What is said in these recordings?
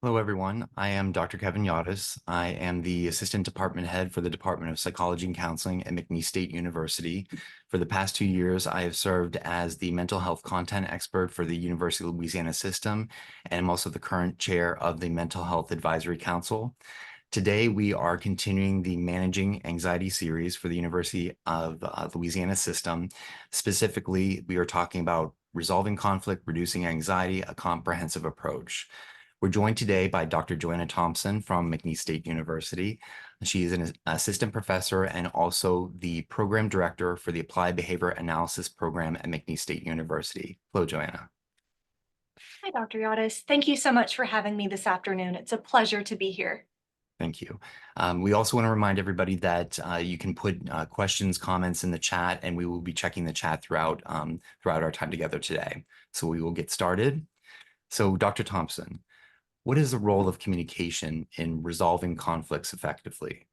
Hello, everyone. I am Dr. Kevin Yaudes. I am the Assistant Department Head for the Department of Psychology and Counseling at McNeese State University. For the past 2 years, I have served as the mental health content expert for the University of Louisiana system, and I'm also the current chair of the Mental Health Advisory Council. Today, we are continuing the Managing Anxiety series for the University of Louisiana system. Specifically, we are talking about resolving conflict, reducing anxiety, a comprehensive approach. We're joined today by Dr. Joanna Thompson from McNeese State University. She is an assistant professor and also the program director for the Applied Behavior Analysis program at McNeese State University. Hello, Joanna. Hi, Dr. Yaudes. Thank you so much for having me this afternoon. It's a pleasure to be here. Thank you. We also want to remind everybody that you can put questions, comments in the chat, and we will be checking the chat throughout our time together today. So we will get started. So, Dr. Thompson, what is the role of communication in resolving conflicts effectively?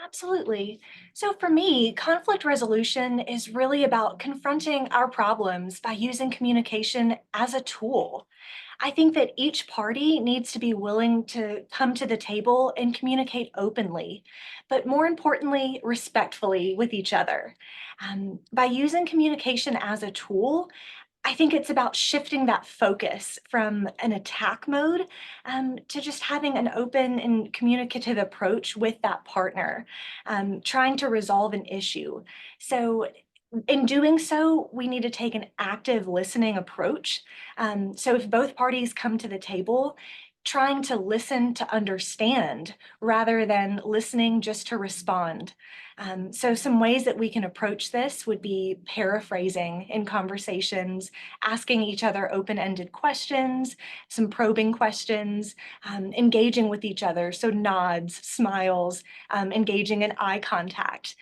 Absolutely. So for me, conflict resolution is really about confronting our problems by using communication as a tool. I think that each party needs to be willing to come to the table and communicate openly, but more importantly, respectfully with each other. By using communication as a tool, I think it's about shifting that focus from an attack mode to just having an open and communicative approach with that partner, trying to resolve an issue. So, in doing so, we need to take an active listening approach. So, if both parties come to the table, trying to listen to understand rather than listening just to respond. So, some ways that we can approach this would be paraphrasing in conversations, asking each other open ended questions, some probing questions, engaging with each other. So, nods, smiles, engaging in eye contact,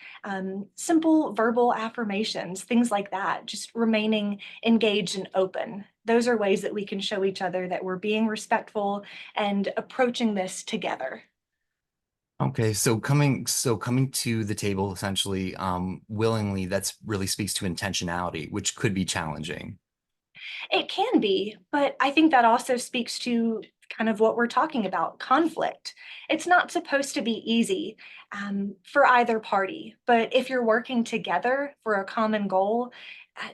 simple verbal affirmations, things like that, just remaining engaged and open. Those are ways that we can show each other that we're being respectful and approaching this together. Okay, so coming to the table essentially willingly, that's really speaks to intentionality, which could be challenging. It can be, but I think that also speaks to kind of what we're talking about, conflict. It's not supposed to be easy for either party, but if you're working together for a common goal,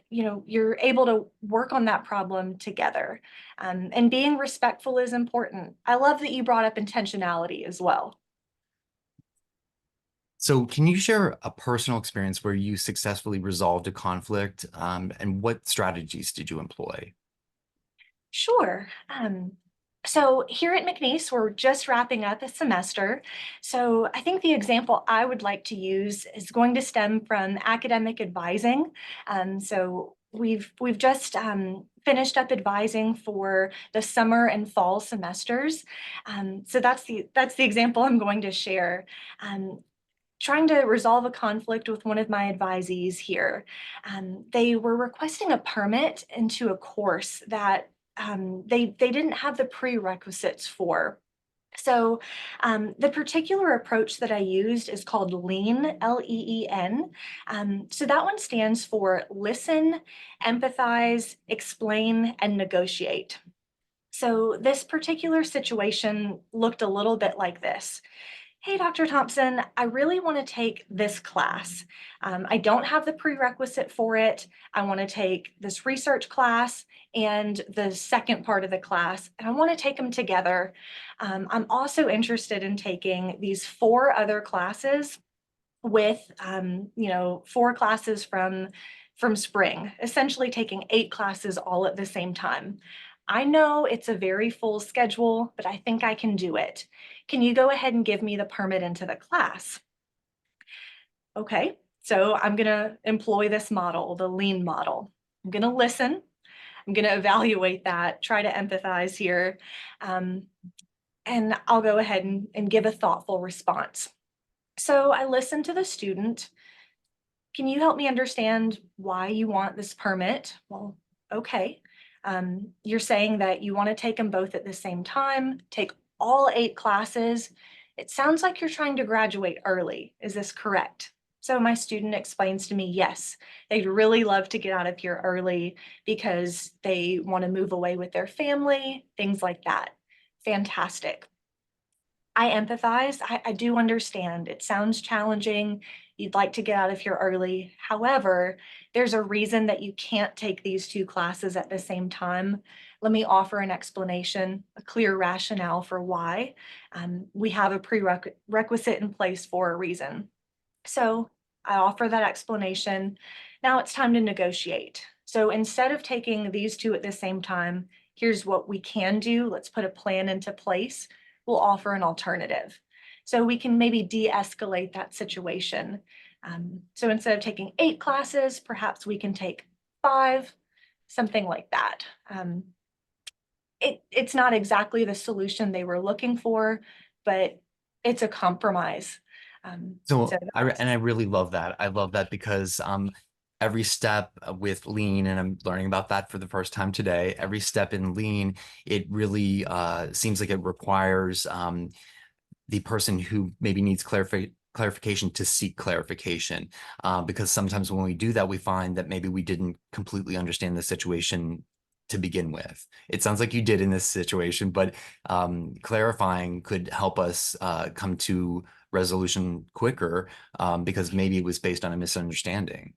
you're able to work on that problem together. And being respectful is important. I love that you brought up intentionality as well. So can you share a personal experience where you successfully resolved a conflict, and what strategies did you employ? Sure. So here at McNeese, we're just wrapping up a semester. So I think the example I would like to use is going to stem from academic advising. So we've just finished up advising for the summer and fall semesters. So that's the example I'm going to share. Um, Trying to resolve a conflict with one of my advisees here. They were requesting a permit into a course that they didn't have the prerequisites for. So the particular approach that I used is called LEAN, L-E-E-N. So that one stands for listen, empathize, explain, and negotiate. So this particular situation looked a little bit like this. Hey, Dr. Thompson, I really want to take this class. I don't have the prerequisite for it. I want to take this research class and the second part of the class, and I want to take them together. I'm also interested in taking these four other classes with, four classes from spring, essentially taking 8 classes all at the same time. I know it's a very full schedule, but I think I can do it. Can you go ahead and give me the permit into the class? Okay, so I'm going to employ this model, the lean model. I'm going to listen. I'm going to evaluate that, try to empathize here, um, and I'll go ahead and give a thoughtful response. So I listen to the student. Can you help me understand why you want this permit? Well, okay. You're saying that you want to take them both at the same time, take all 8 classes. It sounds like you're trying to graduate early. Is this correct? So my student explains to me, yes, they'd really love to get out of here early because they want to move away with their family, things like that. Fantastic. I empathize. I do understand. It sounds challenging. You'd like to get out of here early. However, there's a reason that you can't take these two classes at the same time. Let me offer an explanation, a clear rationale for why. We have a prerequisite in place for a reason. So I offer that explanation. Now it's time to negotiate. So instead of taking these two at the same time, here's what we can do. Let's put a plan into place. We'll offer an alternative. So we can maybe de-escalate that situation. So instead of taking 8 classes, perhaps we can take 5, something like that. It's not exactly the solution they were looking for, but it's a compromise. So And I really love that. I love that because every step with lean, and I'm learning about that for the first time today, every step in lean, it really seems like it requires the person who maybe needs clarification to seek clarification. Because sometimes when we do that, we find that maybe we didn't completely understand the situation to begin with. It sounds like you did in this situation, but clarifying could help us come to resolution quicker because maybe it was based on a misunderstanding.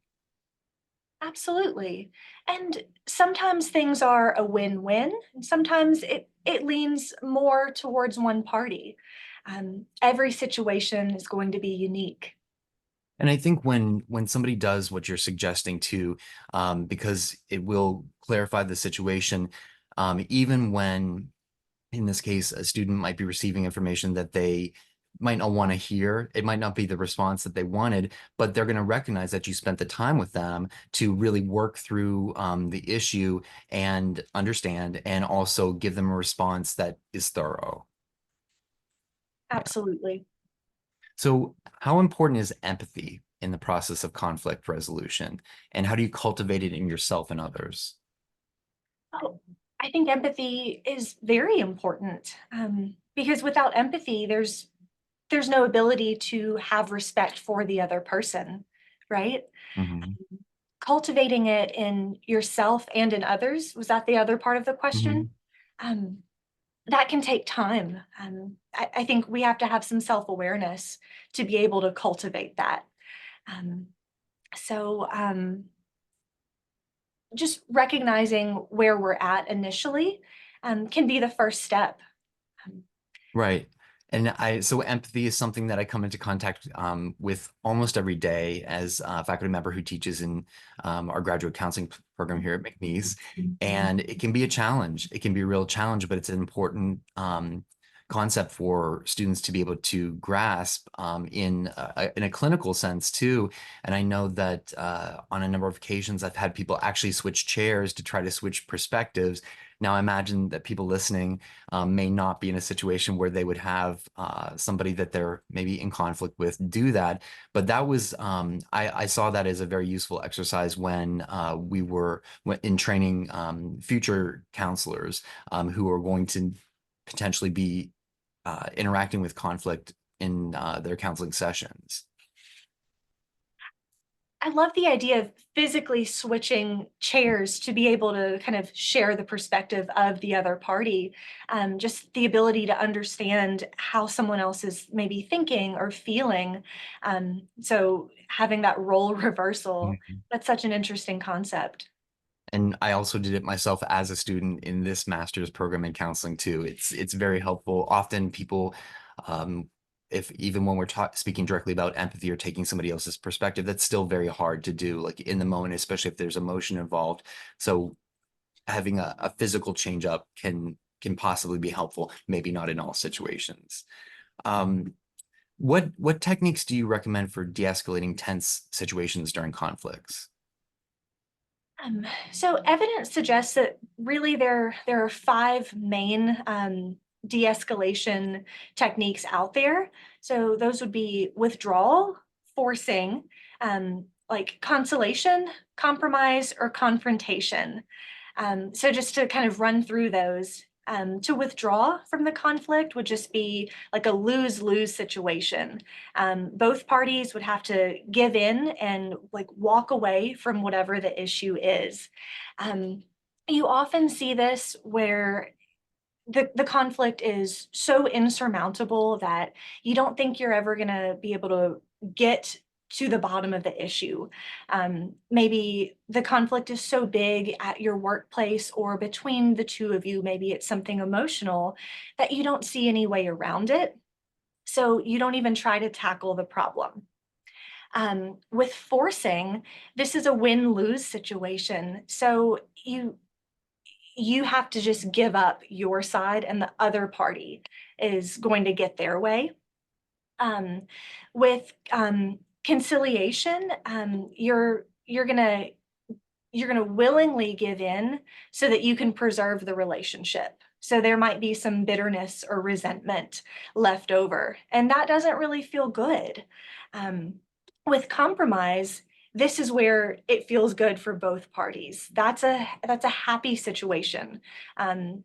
absolutely. And sometimes things are a win-win, and sometimes it leans more towards one party. Every situation is going to be unique. And I think when somebody does what you're suggesting too, because it will clarify the situation, even when in this case, a student might be receiving information that they might not want to hear. It might not be the response that they wanted, but they're going to recognize that you spent the time with them to really work through the issue and understand, and also give them a response that is thorough. Absolutely. So, how important is empathy in the process of conflict resolution, and how do you cultivate it in yourself and others? Oh, I think empathy is very important, because without empathy, there's no ability to have respect for the other person, right? Mhm. Cultivating it in yourself and in others, was that the other part of the question? Mhm. Um, that can take time. I think we have to have some self-awareness to be able to cultivate that. Um, so just recognizing where we're at initially can be the first step. Um, Right. So empathy is something that I come into contact with almost every day as a faculty member who teaches in our graduate counseling program here at McNeese. And it can be a challenge. It can be a real challenge, but it's an important concept for students to be able to grasp in a clinical sense too. And I know that on a number of occasions, I've had people actually switch chairs to try to switch perspectives. Now, I imagine that people listening may not be in a situation where they would have somebody that they're maybe in conflict with do that. But that was, I saw that as a very useful exercise when we were in training future counselors who are going to potentially be interacting with conflict in their counseling sessions. I love the idea of physically switching chairs to be able to kind of share the perspective of the other party. Just the ability to understand how someone else is maybe thinking or feeling. So having that role reversal, Mhm. that's such an interesting concept. And I also did it myself as a student in this master's program in counseling too. It's very helpful. Often people, um, if even when we're speaking directly about empathy or taking somebody else's perspective, that's still very hard to do, like in the moment, especially if there's emotion involved. So having a physical change up can possibly be helpful, maybe not in all situations. Um, what techniques do you recommend for de-escalating tense situations during conflicts? Um, so evidence suggests that really there are 5 main de-escalation techniques out there. So those would be withdrawal, forcing, like consolation, compromise, or confrontation. So just to kind of run through those, to withdraw from the conflict would just be like a lose-lose situation. Both parties would have to give in and like walk away from whatever the issue is. You often see this where the conflict is so insurmountable that you don't think you're ever going to be able to get to the bottom of the issue. Maybe the conflict is so big at your workplace or between the two of you, maybe it's something emotional that you don't see any way around it. So you don't even try to tackle the problem. With forcing, this is a win-lose situation. So you have to just give up your side and the other party is going to get their way. Um, with conciliation, you're gonna willingly give in so that you can preserve the relationship. So there might be some bitterness or resentment left over, and that doesn't really feel good. Um, with compromise, this is where it feels good for both parties. That's a happy situation. Um,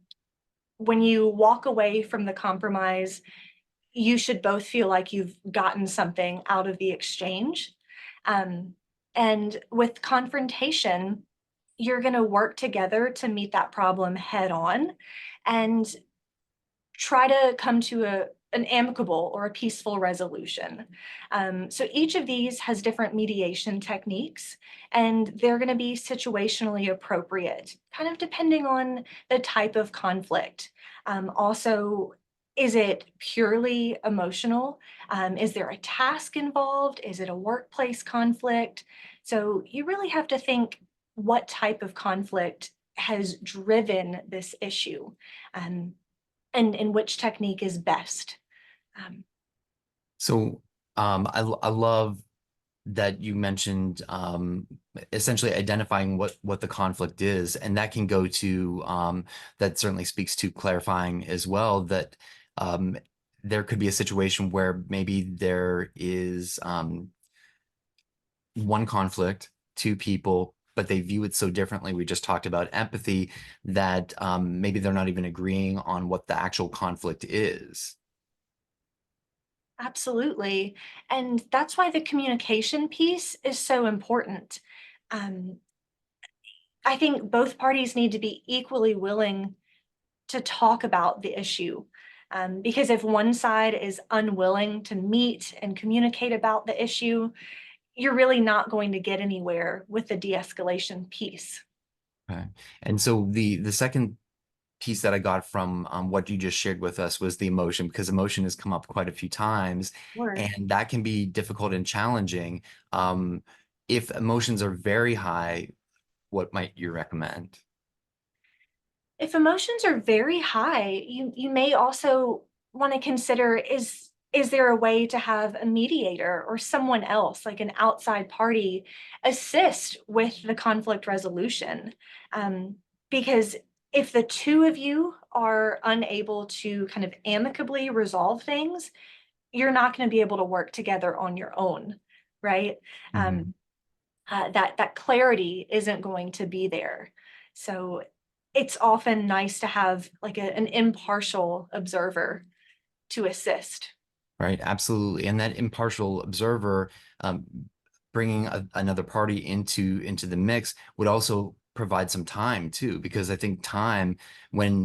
when you walk away from the compromise, you should both feel like you've gotten something out of the exchange. Um, and with confrontation, you're going to work together to meet that problem head on and try to come to an amicable or a peaceful resolution. So each of these has different mediation techniques, and they're going to be situationally appropriate, kind of depending on the type of conflict. Also, is it purely emotional? Is there a task involved? Is it a workplace conflict? So you really have to think what type of conflict has driven this issue. Um, and which technique is best. Um, So I love that you mentioned essentially identifying what the conflict is, and that can go to that certainly speaks to clarifying as well that um, there could be a situation where maybe there is one conflict, two people, but they view it so differently. We just talked about empathy that maybe they're not even agreeing on what the actual conflict is. Absolutely. And that's why the communication piece is so important. Um, I think both parties need to be equally willing to talk about the issue. Because if one side is unwilling to meet and communicate about the issue, you're really not going to get anywhere with the de-escalation piece. Okay. And so the second piece that I got from what you just shared with us was the emotion, because emotion has come up quite a few times, Sure. and that can be difficult and challenging. Um, if emotions are very high, what might you recommend? If emotions are very high, you may also want to consider is there a way to have a mediator or someone else, like an outside party, assist with the conflict resolution? Um, because if the two of you are unable to kind of amicably resolve things, you're not going to be able to work together on your own, right? Mhm. Um, that clarity isn't going to be there. So it's often nice to have like an impartial observer to assist. Right, absolutely. And that impartial observer, um, bringing another party into the mix would also provide some time too, because I think time when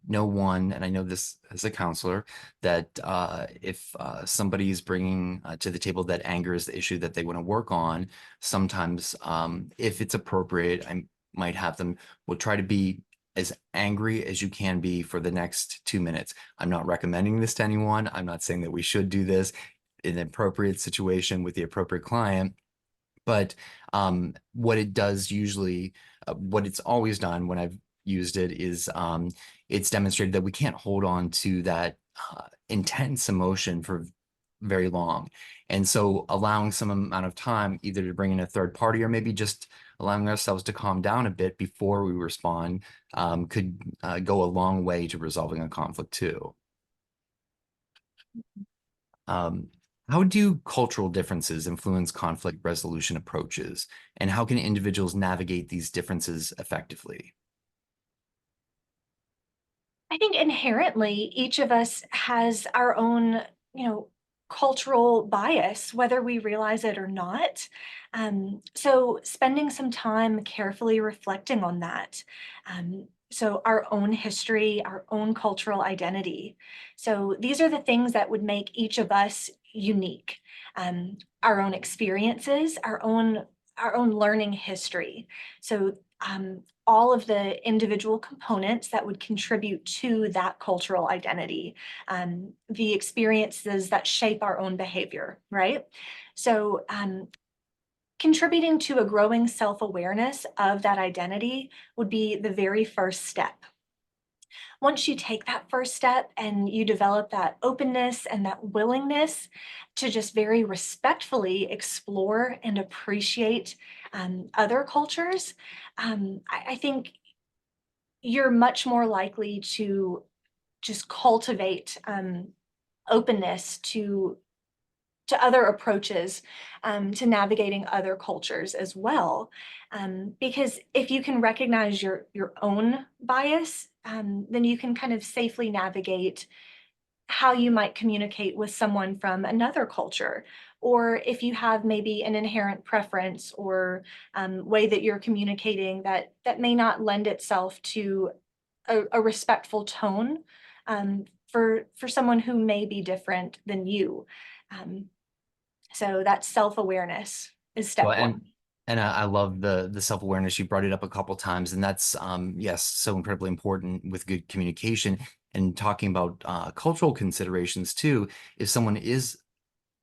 no one, and I know this as a counselor, that if somebody is bringing to the table that anger is the issue that they want to work on, sometimes if it's appropriate, I might have them will try to be as angry as you can be for the next 2 minutes. I'm not recommending this to anyone. I'm not saying that we should do this in an appropriate situation with the appropriate client. But what it does usually, what it's always done when I've used it is it's demonstrated that we can't hold on to that intense emotion for very long. And so allowing some amount of time either to bring in a third party or maybe just allowing ourselves to calm down a bit before we respond could go a long way to resolving a conflict too. Um, how do cultural differences influence conflict resolution approaches, and how can individuals navigate these differences effectively? I think inherently each of us has our own, cultural bias, whether we realize it or not. So spending some time carefully reflecting on that. So our own history, our own cultural identity. So these are the things that would make each of us unique. Our own experiences, our own learning history. So all of the individual components that would contribute to that cultural identity, the experiences that shape our own behavior, right? So contributing to a growing self-awareness of that identity would be the very first step. Once you take that first step and you develop that openness and that willingness to just very respectfully explore and appreciate other cultures, I think you're much more likely to just cultivate openness to other approaches to navigating other cultures as well. Because if you can recognize your own bias, then you can kind of safely navigate how you might communicate with someone from another culture. Or if you have maybe an inherent preference or way that you're communicating that may not lend itself to a respectful tone for someone who may be different than you. Um, so that self-awareness is Well, step one. and I love the self-awareness. You brought it up a couple times, and that's yes, so incredibly important with good communication and talking about cultural considerations too. If someone is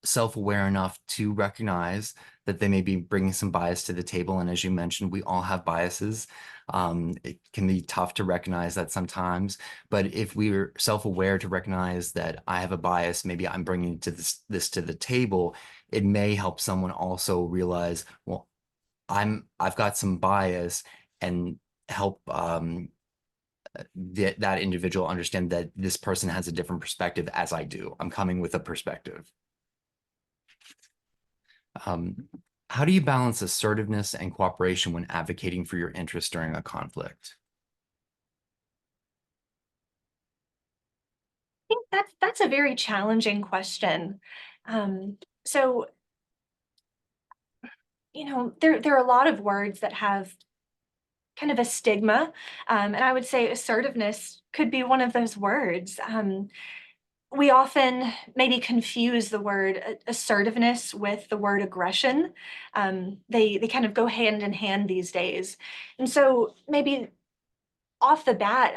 self-aware enough to recognize that they may be bringing some bias to the table, and as you mentioned, we all have biases. It can be tough to recognize that sometimes, but if we're self-aware to recognize that I have a bias, maybe I'm bringing to this to the table, it may help someone also realize, well, I've got some bias, and help that individual understand that this person has a different perspective as I do. I'm coming with a perspective. Um, how do you balance assertiveness and cooperation when advocating for your interests during a conflict? I think that's a very challenging question. So, there are a lot of words that have kind of a stigma, and I would say assertiveness could be one of those words. We often maybe confuse the word assertiveness with the word aggression. They kind of go hand in hand these days, and so maybe off the bat,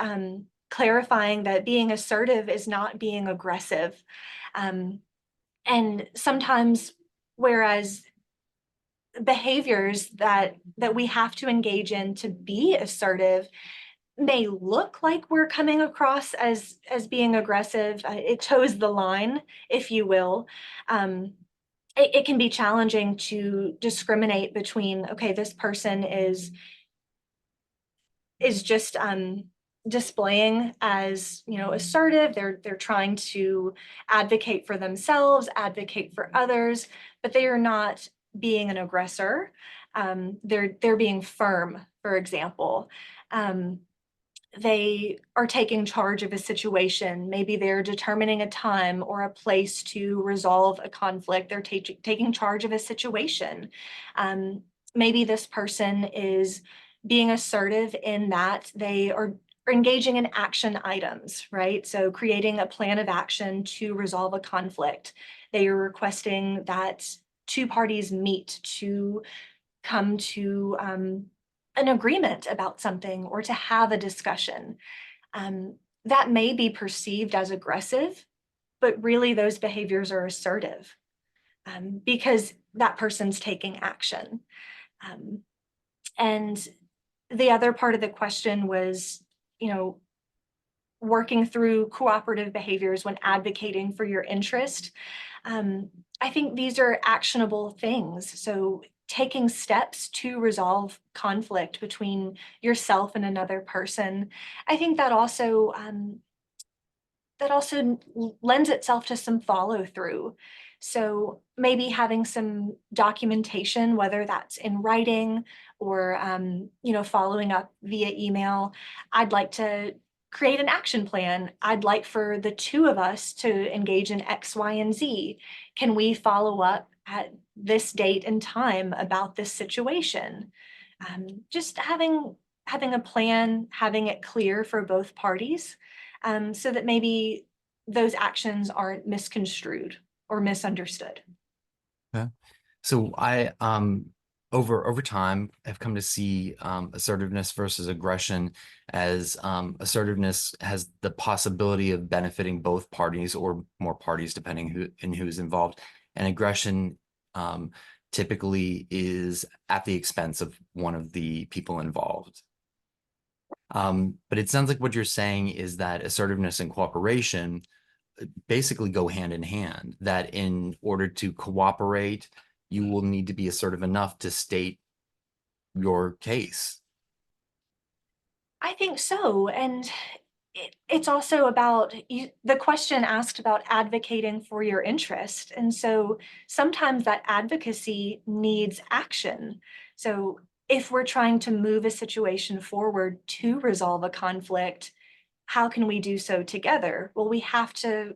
clarifying that being assertive is not being aggressive. Um, and sometimes, whereas behaviors that we have to engage in to be assertive may look like we're coming across as being aggressive, it toes the line, if you will. Um, it can be challenging to discriminate between, okay, this person is just displaying as assertive. They're trying to advocate for themselves, advocate for others, but they are not being an aggressor. They're being firm, for example. Um, they are taking charge of a situation. Maybe they're determining a time or a place to resolve a conflict. They're taking charge of a situation. Um, Maybe this person is being assertive in that they are engaging in action items, right? So creating a plan of action to resolve a conflict. They are requesting that two parties meet to come to an agreement about something or to have a discussion. Um, that may be perceived as aggressive, but really those behaviors are assertive because that person's taking action. Um, and the other part of the question was, you know, working through cooperative behaviors when advocating for your interest. Um, I think these are actionable things. So taking steps to resolve conflict between yourself and another person, I think that also lends itself to some follow through. So maybe having some documentation, whether that's in writing or following up via email. I'd like to create an action plan. I'd like for the two of us to engage in X, Y, and Z. Can we follow up at this date and time about this situation? Just having a plan, having it clear for both parties, so that maybe those actions aren't misconstrued or misunderstood. Okay. So over time have come to see assertiveness versus aggression as assertiveness has the possibility of benefiting both parties or more parties depending who's involved, and aggression um, typically is at the expense of one of the people involved. But it sounds like what you're saying is that assertiveness and cooperation basically go hand in hand, that in order to cooperate, you will need to be assertive enough to state your case. I think so. And it's also about the question asked about advocating for your interest. And so sometimes that advocacy needs action. So if we're trying to move a situation forward to resolve a conflict, how can we do so together? Well, we have to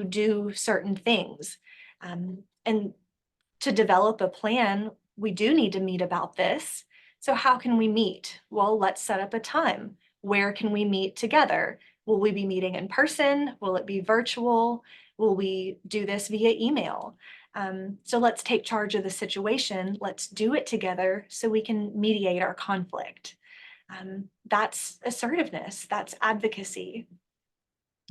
do certain things. And to develop a plan, we do need to meet about this. So how can we meet? Well, let's set up a time. Where can we meet together? Will we be meeting in person? Will it be virtual? Will we do this via email? So let's take charge of the situation. Let's do it together so we can mediate our conflict. That's assertiveness, that's advocacy.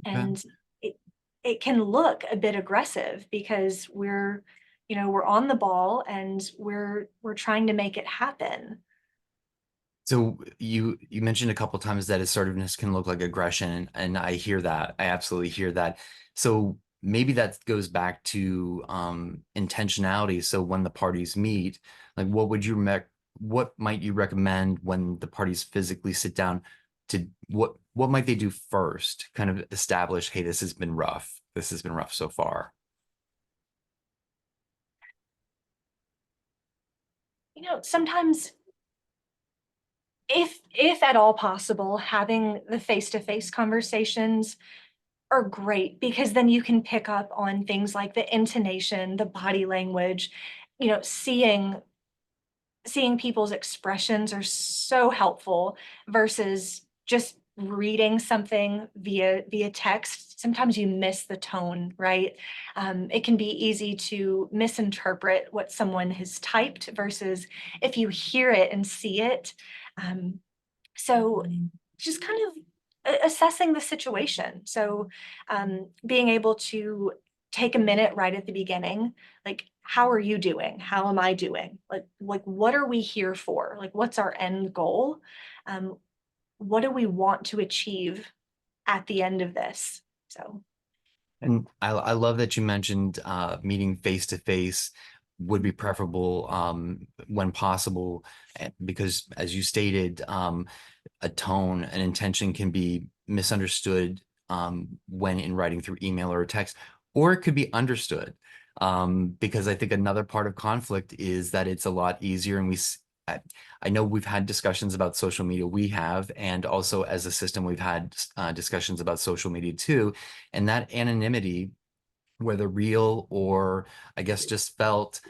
Okay. And it it can look a bit aggressive because we're on the ball and we're trying to make it happen. So you mentioned a couple times that assertiveness can look like aggression, and I hear that. I absolutely hear that. So maybe that goes back to intentionality. So when the parties meet, like what might you recommend when the parties physically sit down to what might they do first? Kind of establish, hey, this has been rough. This has been rough so far. Sometimes if at all possible, having the face-to-face conversations are great because then you can pick up on things like the intonation, the body language, seeing people's expressions are so helpful versus just reading something via text. Sometimes you miss the tone, right? It can be easy to misinterpret what someone has typed versus if you hear it and see it. So just kind of assessing the situation. So being able to take a minute right at the beginning, like, how are you doing? How am I doing? Like what are we here for? Like, what's our end goal? Um, what do we want to achieve at the end of this? So, And I love that you mentioned meeting face to face would be preferable when possible, because as you stated, a tone, an intention can be misunderstood when in writing through email or text, or it could be understood. Because I think another part of conflict is that it's a lot easier, and I I know we've had discussions about social media, we have, and also as a system, we've had discussions about social media too, and that anonymity, whether real or I guess just felt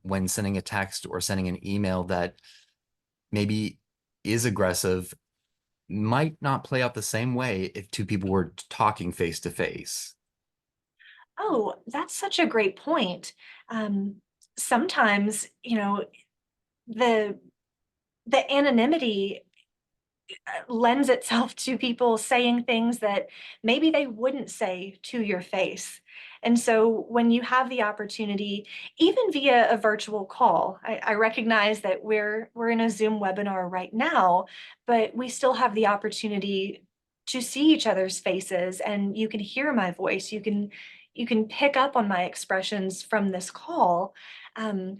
when sending a text or sending an email that maybe is aggressive, might not play out the same way if two people were talking face to face. oh, that's such a great point. Sometimes, the the anonymity lends itself to people saying things that maybe they wouldn't say to your face. And so when you have the opportunity, even via a virtual call, I recognize that we're in a Zoom webinar right now, but we still have the opportunity to see each other's faces and you can hear my voice. You can pick up on my expressions from this call. Um,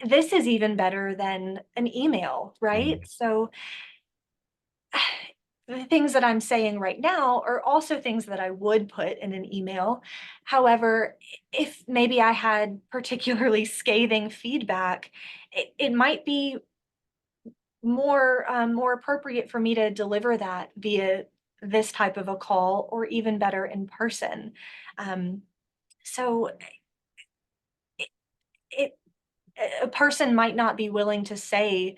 this is even better than an email, right? Mm. So the things that I'm saying right now are also things that I would put in an email. However, if maybe I had particularly scathing feedback, it might be more appropriate for me to deliver that via this type of a call or even better in person. Um, so it, it a person might not be willing to say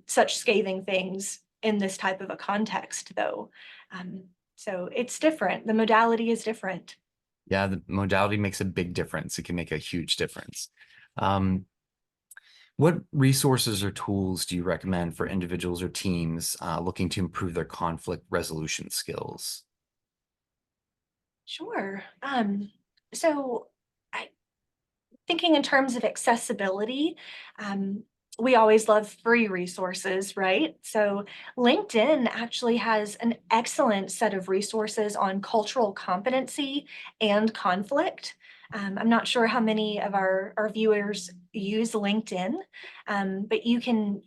such scathing things in this type of a context, though. Um, so it's different. The modality is different. Yeah, the modality makes a big difference. It can make a huge difference. Um, what resources or tools do you recommend for individuals or teams looking to improve their conflict resolution skills? Sure. So I thinking in terms of accessibility, um, we always love free resources, right? So LinkedIn actually has an excellent set of resources on cultural competency and conflict. I'm not sure how many of our viewers use LinkedIn, but you can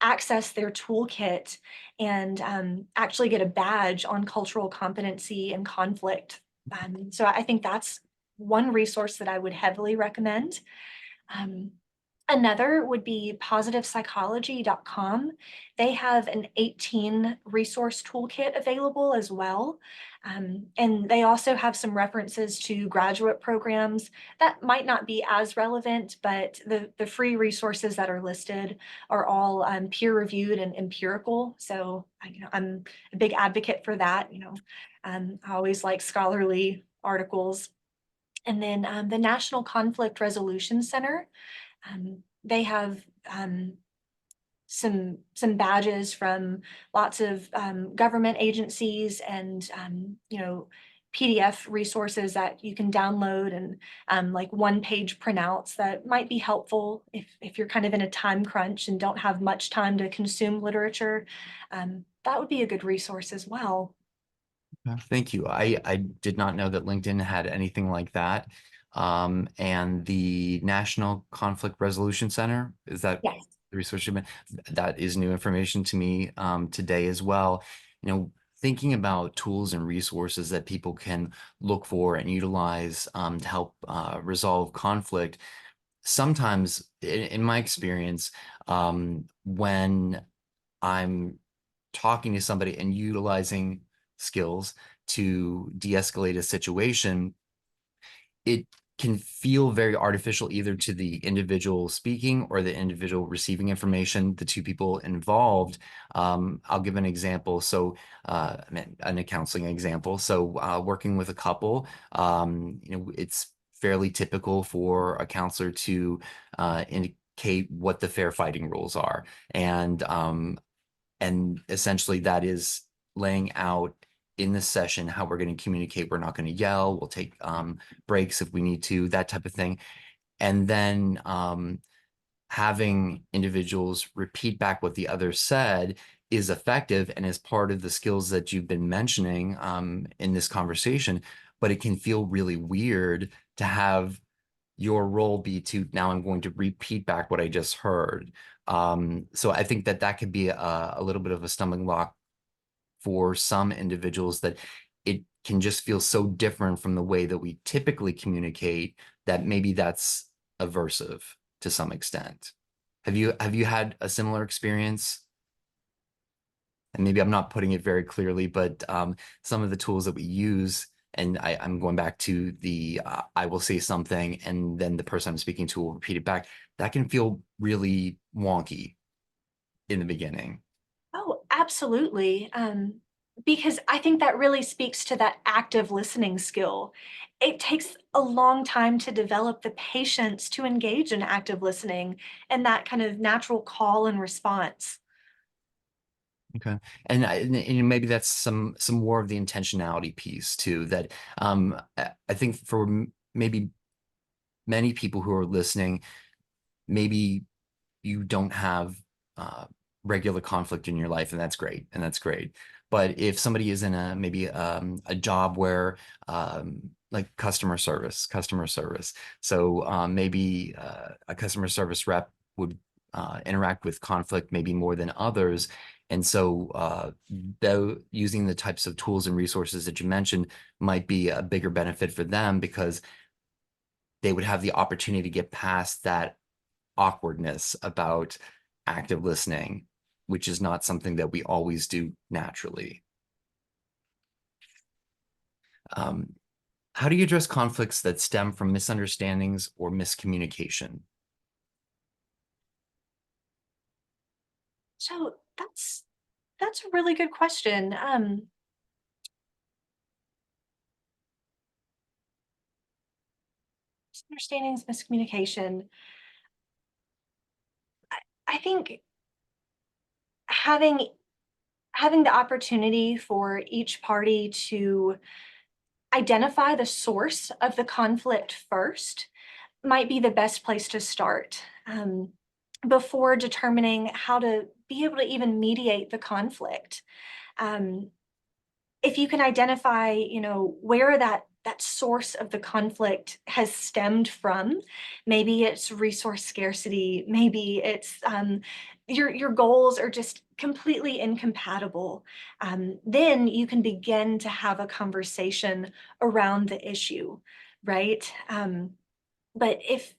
access their toolkit and actually get a badge on cultural competency and conflict. So I think that's one resource that I would heavily recommend. Um, Another would be positivepsychology.com. They have an 18 resource toolkit available as well. And they also have some references to graduate programs that might not be as relevant, but the free resources that are listed are all peer reviewed and empirical. So I'm a big advocate for that. I always like scholarly articles. And then the National Conflict Resolution Center, they have some badges from lots of government agencies and PDF resources that you can download and like one-page printouts that might be helpful if you're kind of in a time crunch and don't have much time to consume literature. That would be a good resource as well. Thank you. I did not know that LinkedIn had anything like that. And the National Conflict Resolution Center, is that Yes. the resource you meant? That is new information to me today as well. Thinking about tools and resources that people can look for and utilize to help resolve conflict. Sometimes, in my experience, when I'm talking to somebody and utilizing skills to de-escalate a situation, it can feel very artificial either to the individual speaking or the individual receiving information, the two people involved. I'll give an example. So, a counseling example. So, working with a couple, it's fairly typical for a counselor to indicate what the fair fighting rules are, and essentially that is laying out in the session how we're going to communicate. We're not going to yell. We'll take breaks if we need to, that type of thing. And then having individuals repeat back what the other said is effective and is part of the skills that you've been mentioning in this conversation. But it can feel really weird to have your role be to, now I'm going to repeat back what I just heard. So I think that could be a little bit of a stumbling block for some individuals, that it can just feel so different from the way that we typically communicate that maybe that's aversive to some extent. Have you had a similar experience? And maybe I'm not putting it very clearly, but some of the tools that we use, and I'm going back to the I will say something and then the person I'm speaking to will repeat it back. That can feel really wonky in the beginning. Oh, absolutely. Because I think that really speaks to that active listening skill. It takes a long time to develop the patience to engage in active listening and that kind of natural call and response. Okay. And maybe that's some more of the intentionality piece too, that I think for maybe many people who are listening, maybe you don't have uh, regular conflict in your life, and that's great, but if somebody is in maybe a job where like customer service, so maybe a customer service rep would interact with conflict maybe more than others. And so though using the types of tools and resources that you mentioned might be a bigger benefit for them, because they would have the opportunity to get past that awkwardness about active listening, which is not something that we always do naturally. Um, how do you address conflicts that stem from misunderstandings or miscommunication? So that's a really good question. Misunderstandings, miscommunication. I think having having the opportunity for each party to identify the source of the conflict first might be the best place to start, before determining how to be able to even mediate the conflict. Um, if you can identify, where that source of the conflict has stemmed from, maybe it's resource scarcity, maybe it's your goals are just completely incompatible. Then you can begin to have a conversation around the issue, right? But if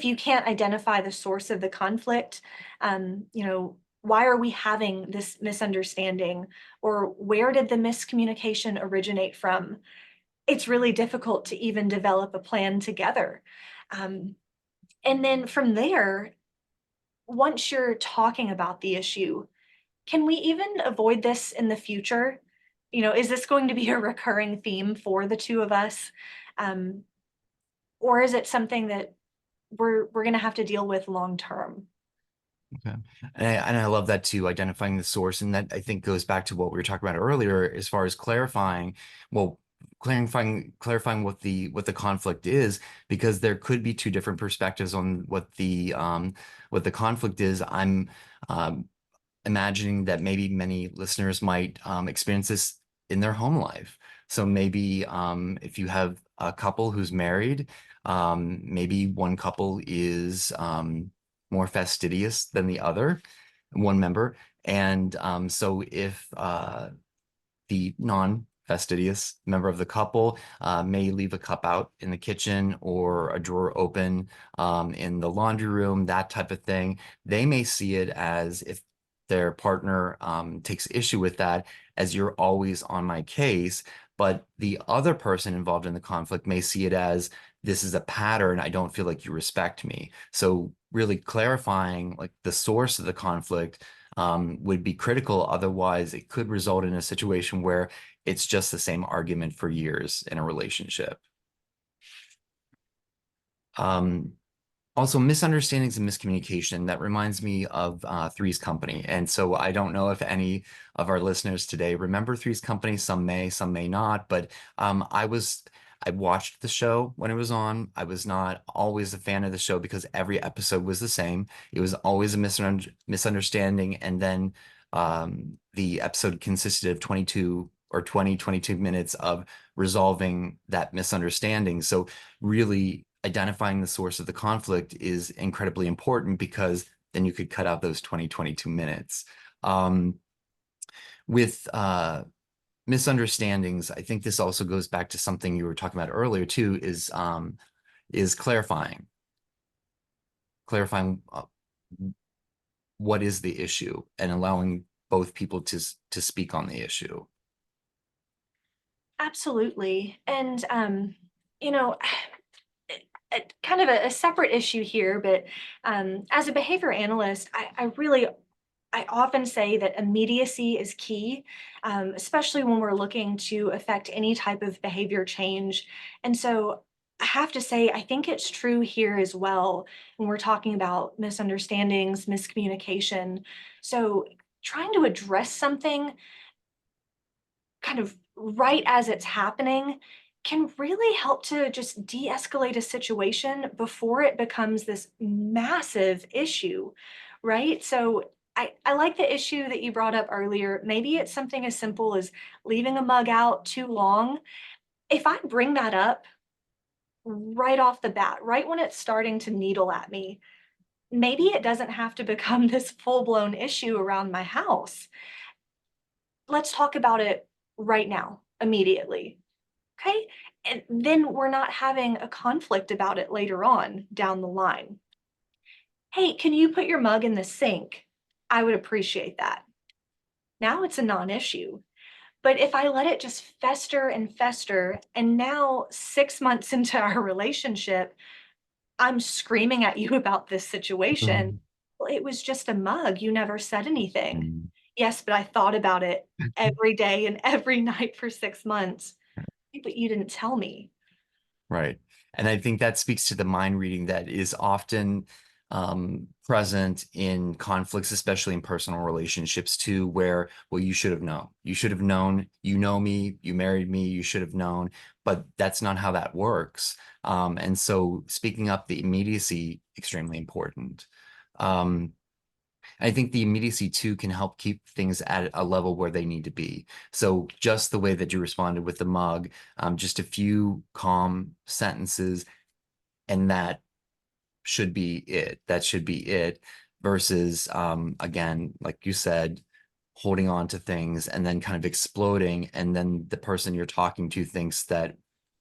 you can't identify the source of the conflict, why are we having this misunderstanding, or where did the miscommunication originate from? It's really difficult to even develop a plan together. Um, and then from there, once you're talking about the issue, can we even avoid this in the future? Is this going to be a recurring theme for the two of us? Um, or is it something that we're going to have to deal with long term? Okay. And I love that too, identifying the source. And that I think goes back to what we were talking about earlier, as far as well, clarifying what the conflict is, because there could be two different perspectives on what the conflict is. I'm um, imagining that maybe many listeners might experience this in their home life. So maybe if you have a couple who's married, maybe one couple is more fastidious than the other, one member. And so if the non-fastidious member of the couple may leave a cup out in the kitchen or a drawer open in the laundry room, that type of thing. They may see it as, if their partner takes issue with that, as you're always on my case. But the other person involved in the conflict may see it as, this is a pattern. I don't feel like you respect me. So really clarifying like the source of the conflict would be critical. Otherwise, it could result in a situation where it's just the same argument for years in a relationship. Um, Also, misunderstandings and miscommunication. That reminds me of Three's Company. And so I don't know if any of our listeners today remember Three's Company. Some may not. But I watched the show when it was on. I was not always a fan of the show because every episode was the same. It was always a misunderstanding. And then the episode consisted of 22 minutes of resolving that misunderstanding. So really identifying the source of the conflict is incredibly important, because then you could cut out those 22 minutes. With misunderstandings, I think this also goes back to something you were talking about earlier too, is clarifying what is the issue, and allowing both people to speak on the issue. Absolutely. And, you know, kind of a separate issue here, but as a behavior analyst, I often say that immediacy is key, especially when we're looking to affect any type of behavior change. And so I have to say, I think it's true here as well when we're talking about misunderstandings, miscommunication. So trying to address something kind of right as it's happening can really help to just de-escalate a situation before it becomes this massive issue, right? So I like the issue that you brought up earlier. Maybe it's something as simple as leaving a mug out too long. If I bring that up right off the bat, right when it's starting to needle at me, maybe it doesn't have to become this full-blown issue around my house. Let's talk about it right now, immediately. Okay. And then we're not having a conflict about it later on down the line. Hey, can you put your mug in the sink? I would appreciate that. Now it's a non issue. But if I let it just fester and fester, and now 6 months into our relationship, I'm screaming at you about this situation, "Well, it was just a mug. You never said anything." Mm. "Yes, but I thought about it every day and every night for 6 months." "But you didn't tell me." Right. And I think that speaks to the mind reading that is often present in conflicts, especially in personal relationships too, where, well, you should have known. You should have known, you know me, you married me, you should have known, but that's not how that works. And so speaking up the immediacy, extremely important. Um, I think the immediacy too can help keep things at a level where they need to be. So just the way that you responded with the mug, just a few calm sentences, and that should be it. That should be it. Versus, again, like you said, holding on to things and then kind of exploding, and then the person you're talking to thinks that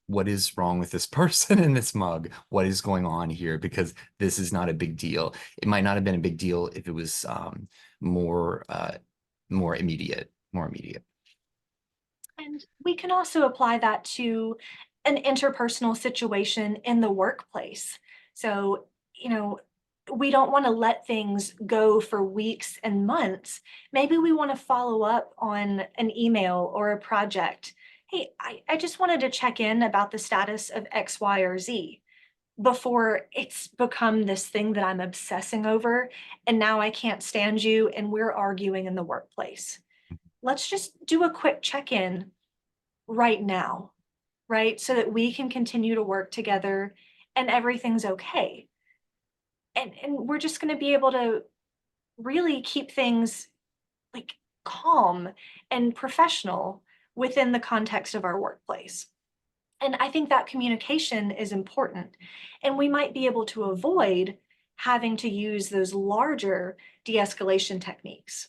what is wrong with this person in this mug? What is going on here? Because this is not a big deal. It might not have been a big deal if it was more more immediate, more immediate. And we can also apply that to an interpersonal situation in the workplace. So, we don't want to let things go for weeks and months. Maybe we want to follow up on an email or a project. "Hey, I just wanted to check in about the status of X, Y, or Z," before it's become this thing that I'm obsessing over. And now I can't stand you and we're arguing in the workplace. Let's just do a quick check in right now, right? So that we can continue to work together and everything's okay. And we're just going to be able to really keep things like calm and professional within the context of our workplace. And I think that communication is important. And we might be able to avoid having to use those larger de-escalation techniques.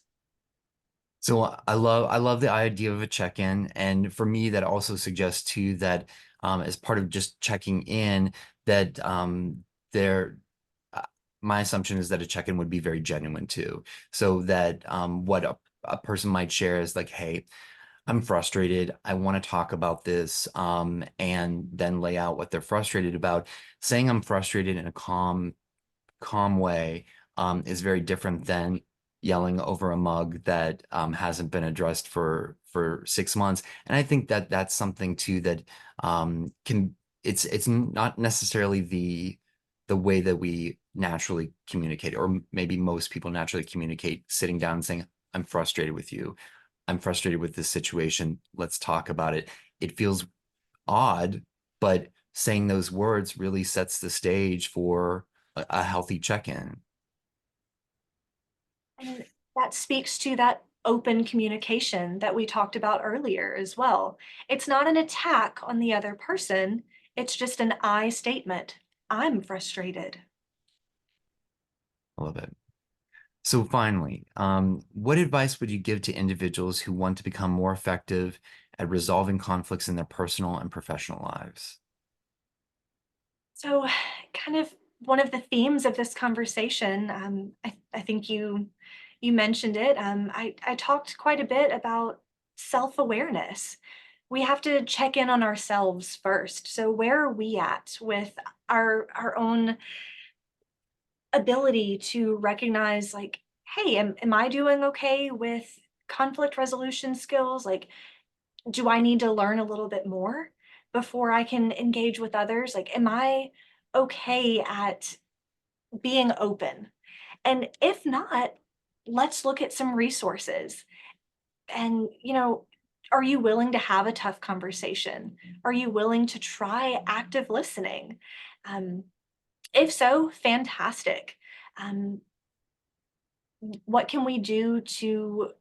So I love the idea of a check-in, and for me, that also suggests too that as part of just checking in, that there, uh, my assumption is that a check-in would be very genuine too, so that what a person might share is like, "Hey, I'm frustrated. I want to talk about this," and then lay out what they're frustrated about. Saying I'm frustrated in a calm way is very different than yelling over a mug that hasn't been addressed for 6 months. And I think that that's something too that can it's not necessarily the way that we naturally communicate, or maybe most people naturally communicate, sitting down and saying, "I'm frustrated with you. I'm frustrated with this situation. Let's talk about it." It feels odd, but saying those words really sets the stage for a healthy check-in. And that speaks to that open communication that we talked about earlier as well. It's not an attack on the other person, it's just an I statement. I'm frustrated. I love it. So finally, what advice would you give to individuals who want to become more effective at resolving conflicts in their personal and professional lives? So, kind of one of the themes of this conversation, I think you mentioned it. I talked quite a bit about self-awareness. We have to check in on ourselves first. So, where are we at with our own ability to recognize, like, hey, am I doing okay with conflict resolution skills? Like, do I need to learn a little bit more before I can engage with others? Like, am I okay at being open? And if not, let's look at some resources. And, are you willing to have a tough conversation? Are you willing to try active listening? Um, if so, fantastic. Um, what can we do to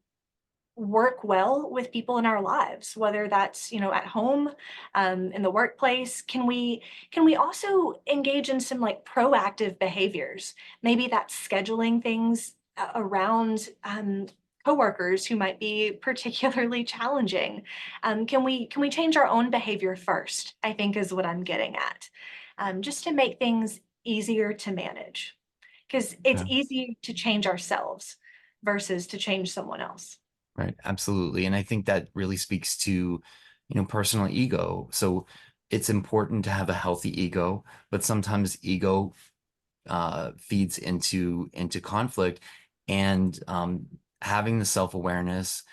work well with people in our lives, whether that's, at home, in the workplace? Can we also engage in some like proactive behaviors? Maybe that's scheduling things around coworkers who might be particularly challenging. Can we change our own behavior first, I think is what I'm getting at. Just to make things easier to manage, because it's Yeah. easy to change ourselves versus to change someone else. Right, absolutely. And I think that really speaks to, personal ego. So it's important to have a healthy ego, but sometimes ego feeds into conflict, and having the self-awareness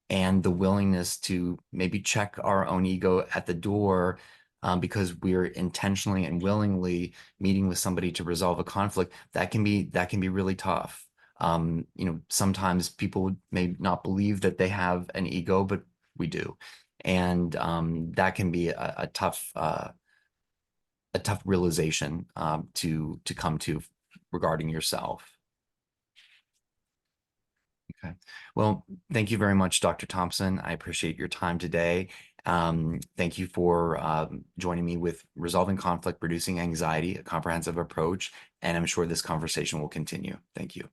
and the willingness to maybe check our own ego at the door, because we're intentionally and willingly meeting with somebody to resolve a conflict, that can be really tough. Sometimes people may not believe that they have an ego, but we do. And that can be a tough realization to come to regarding yourself. Okay. Well, thank you very much, Dr. Thompson. I appreciate your time today. Thank you for joining me with Resolving Conflict, Reducing Anxiety, a comprehensive approach. And I'm sure this conversation will continue. Thank you.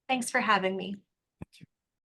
Thanks for having me. Thank you.